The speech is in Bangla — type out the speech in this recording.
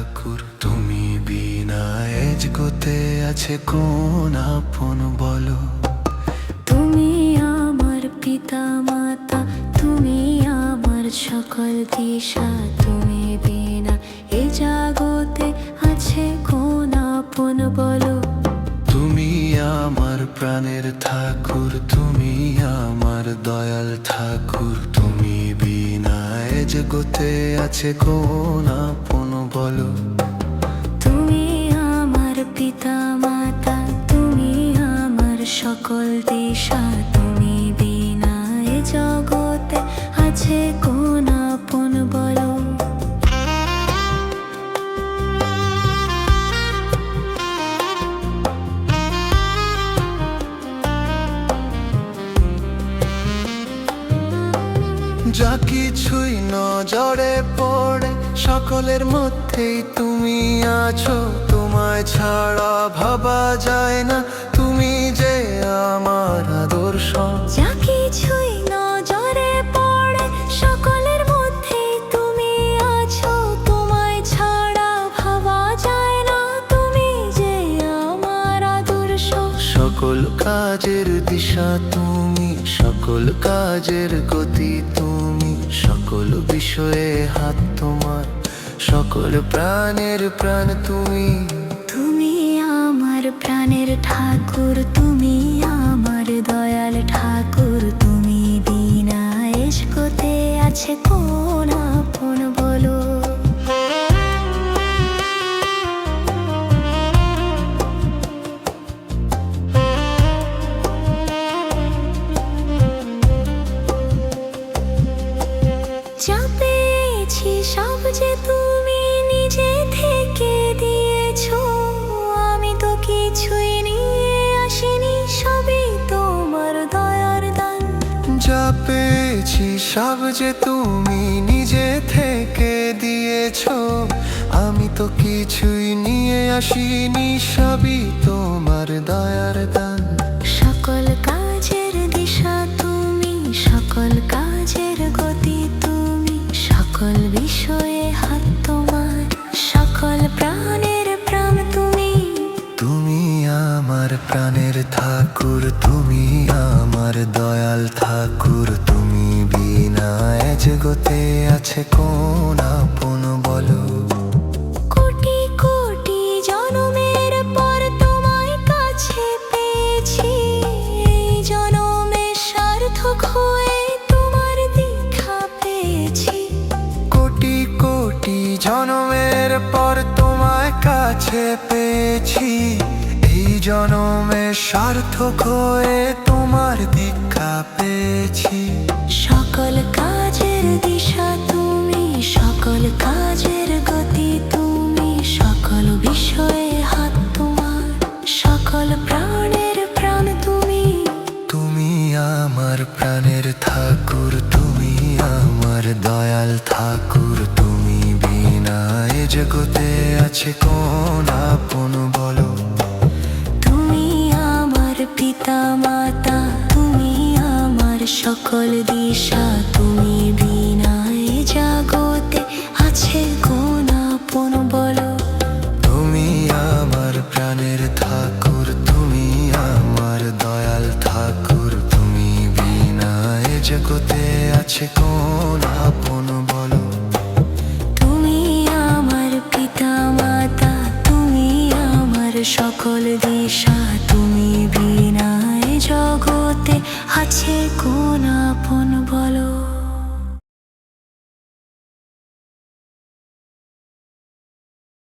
ঠাকুর তুমি বিনা এ জগতে আছে কোন আপন বলো। তুমি আমার পিতা মাতা, তুমি আমার সকল দিশা, তুমি বিনা এ জগতে আছে কোন আপন বলো। তুমি আমার প্রাণের ঠাকুর, তুমি আমার দয়াল ঠাকুর, তুমি বিনা এ জগতে আছে কোন আপন বলো। তুমি আমার পিতা মাতা, তুমি আমার সকল দিশা, তুমি বিনা এ জগতে আছে কোন আপন বলো। যা কিছুই নজরে পড়ে সকলের মধ্যেই তুমি আছো, তোমায় ছাড়া ভাবা যায় না, তুমি যে আমার আদর্শ। যা কিছুই নজরে পড়ে সকলের মধ্যে তুমি আছো, তোমায় ছাড়া ভাবা যায় না, তুমি যে আমার আদর্শ। সকল কাজের দিশা তুমি, সকল কাজের গতি তুমি, সকল বিষয়ে হাত তোমার, সকল প্রাণের প্রাণ তুমি। তুমি আমার প্রাণের ঠাকুর, তুমি আমার দয়াল ঠাকুর, তুমি বিনা এ জগতে আছে কোন আপন বলো। যা পেয়েছি সব যে তুমি নিজে থেকে দিয়েছো, আমি তো কিছুই নিয়ে আসিনি, সবই তোমার দয়ার দান। যা পেয়েছি সব যে তুমি নিজে থেকে দিয়েছো, আমি তো কিছুই নিয়ে আসিনি, সবই তোমার দয়ার দান। সকল কাজের দিশা তুমি, সকল কাজের গতি তুমি, সকল বিষয়ে হাত তোমার, সকল প্রাণের প্রাণ তুমি। তুমি আমার প্রাণের ঠাকুর, তুমি আমার দয়াল ঠাকুর, তুমি বিনা এ জগতে আছে কোন আপন বলো। কোটি কোটি জনমের পর তোমায় কাছে পেয়েছি, এই জনমে সার্থক হয়ে তোমার দীক্ষা পেয়েছি। কোটি কোটি জনমের পর তোমায় কাছে পেয়েছি, এই জনমে সার্থক হয়ে তোমার দীক্ষা পেয়েছি। সকল কাজের দিশা তুমি, সকল কাজের গতি তুমি, সকল বিষয়ে হাত তোমার, সকল প্রাণের প্রাণ তুমি। তুমি আমার প্রাণের ঠাকুর, তুমি আমার দয়াল ঠাকুর, তুমি বিনা এ জগতে আছে কোন আপন বলো। তুমি আমার পিতা মাতা, তুমি আমার সকল দিশা, তুমি বিনা এ জগতে আছে কোন আপন বলো। তুমি আমার প্রাণের ঠাকুর, তুমি আমার দয়াল ঠাকুর, তুমি বিনা এ জগতে আছে কোন আপন বলো। তুমি আমার পিতা মাতা, তুমি আমার সকল দিশা, তুমি বিনা এ জগতে আছে কোন আপন বলো।